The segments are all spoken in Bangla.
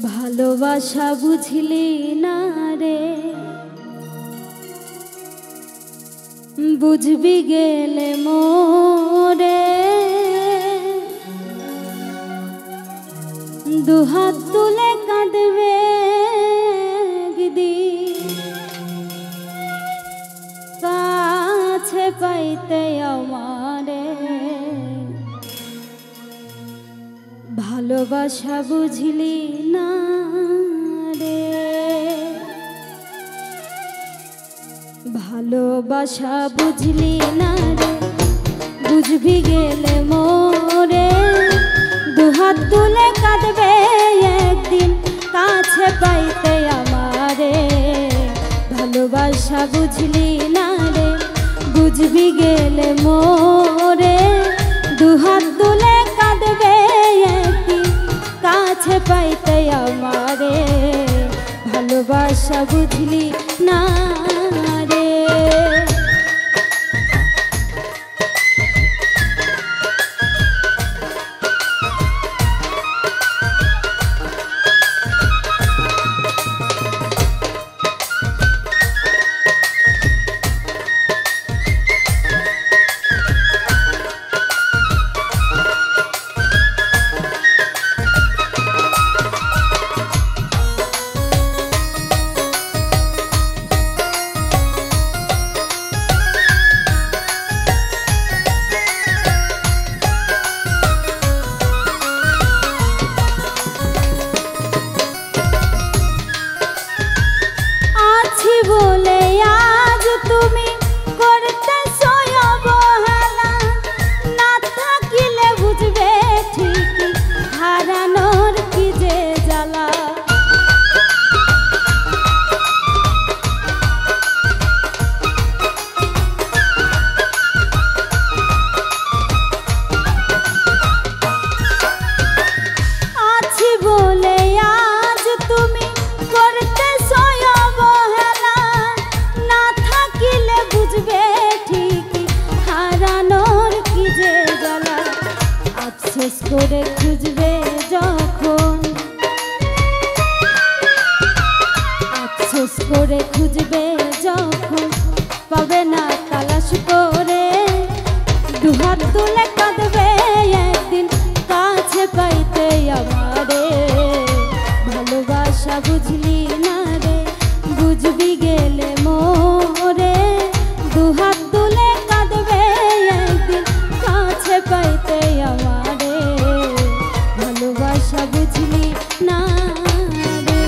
ভালোবাসা বুঝলি না রে, বুঝবি গেলে মোরে দুহাত তুলে কাঁদবে একদিন, কাছে পাইতে আমারে ভালোবাসা বুঝলি না রে। ভালোবাসা বুঝলি না রে, বুঝবি গেলে মোরে দুহাত তুলে কাঁদবে একদিন, কাছে পাইতে আমারে ভালোবাসা বুঝলি না রে, বুঝবি গেলে মোরে দুহাত তুলে কাঁদবে একদিন, কাছে পাইতে আমারে ভালোবাসা বুঝলি না রে। বলে আজ তুমি করতেছো অবহেলা, না থাকিলে বুঝবে ঠিকই হারানোর কি যে জ্বালা। আছি বলে আজ তুমি করতেছো অবহেলা, না থাকিলে বুঝবে ঠিকই হারানোর কি যে জ্বালা। আফসোস করে খুঁজবে যখন, আফসোস করে খুঁজবে যখন পাবে না তালাশ করে, দুহাত তুলে কাঁদবে একদিন, কাছে পাইতে আমারে ভালোবাসা বুঝলি না রে, বুঝবি গেলে মোরে দুহাত তুলে কাঁদবে একদিন, কাছে পাইতে আমারে ভালোবাসা বুঝলি না রে।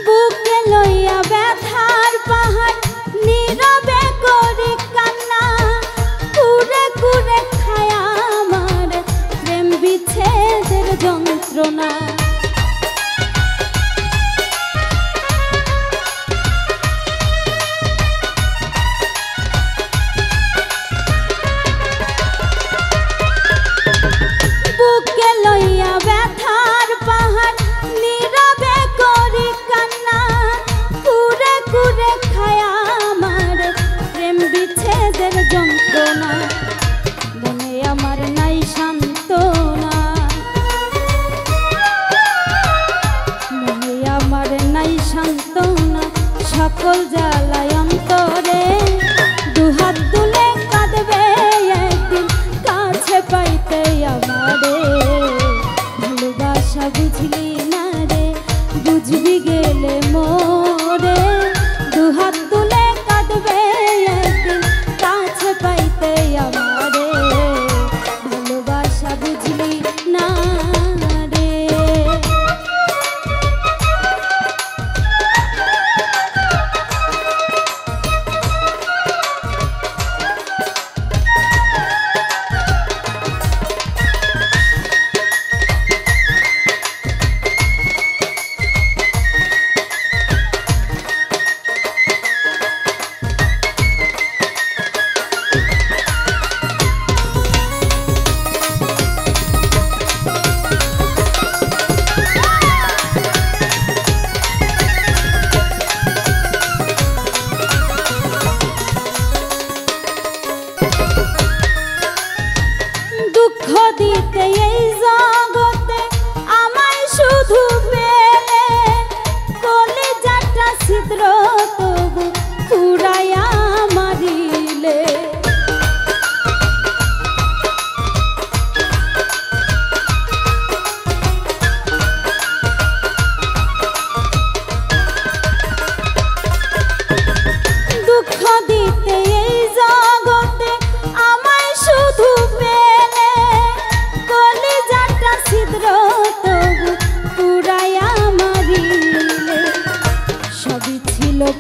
বুকে লইয়া ব্যথার পাহাড় নীরবে করি কান্না, কুরে কুরে খায় আমার প্রেম বিচ্ছেদের যন্ত্রণা। বুকে লইয়া ব্যথার পাহাড় নীরবে করি কান্না, কুরে কুরে খায় আমার প্রেম বিচ্ছেদের যন্ত্রণা। মনে আমার নাই সান্ত্বনা, মনে আমার নাই সান্ত্বনা, সকল জ্বালায় অন্তরে দুহাত তুলে কাঁদবে একদিন, কাছে পাইতে আমারে ভালোবাসা বুঝলি না রে, বুঝবি গেলে মোরে দুহাত তুলে কাঁদবে একদিন, কাছে পাইতে আমারে ভালোবাসা বুঝলি না রে।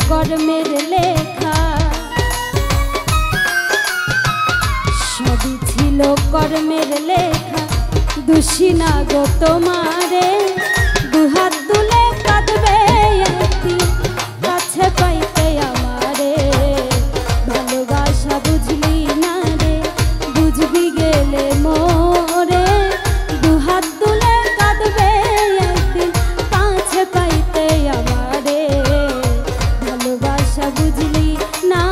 কর্মের লেখা, সবই ছিল কর্মের লেখা। দোষী না গো তোমারে, দুহাত তুলে কাঁদবে একদিন কাছে পাইতে আমারে। ভালোবাসা বুঝলি না রে, বুঝবি গেলে মোরে। দুহাত তুলে কাঁদবে একদিন কাছে পাইতে আমারে। ভালোবাসা বুঝলি না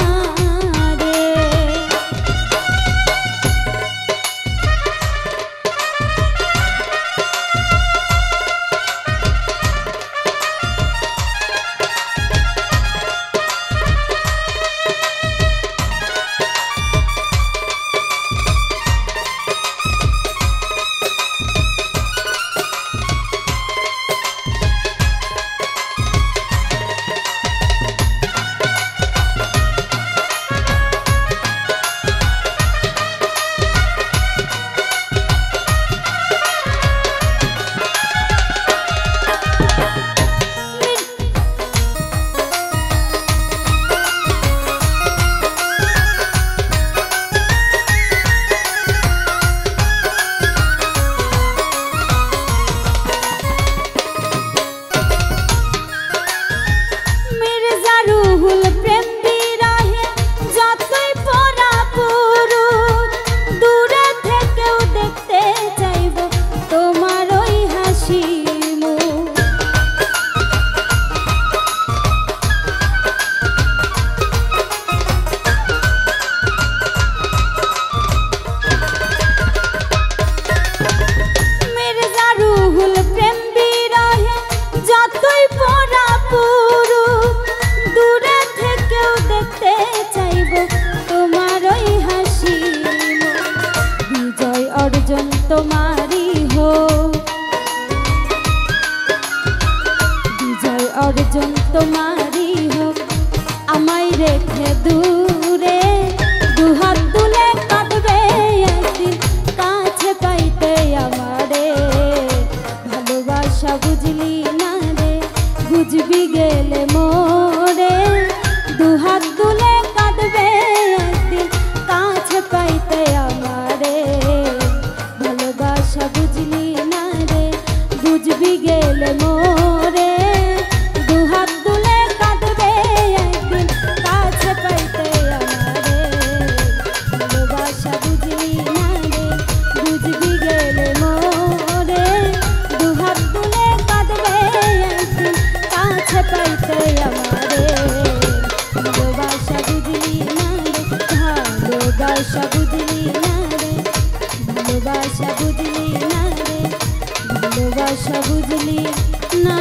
রে। তোমারি হো বিজয় অর্জন তোমারি হোক, আমায় রেখে দূরে। দুহাত তুলে কাঁদবে একদিন কাছে পাইতে আমারে। ভালোবাসা বুঝলি না রে, বুঝবি গেলে মোরে। দুহাত তুলে কাঁদবে একদিন কাছে পাইতে আমারে। ভালোবাসা বুঝলি না রে, বুঝবি গেলে মোরে। দুহাত তুলে কাঁদবে একদিন কাছে পাইতে আমারে। ভালোবাসা বুঝলি না রে, বুঝবি গেলে মোরে। দুহাত তুলে কাঁদবে একদিন কাছে পাইতে আমারে। ভালোবাসা বুঝলি না রে, ভালোবাসা বুঝলি না রে। ভালোবাসা বুঝলি না রে, ভালোবাসা বুঝলি না।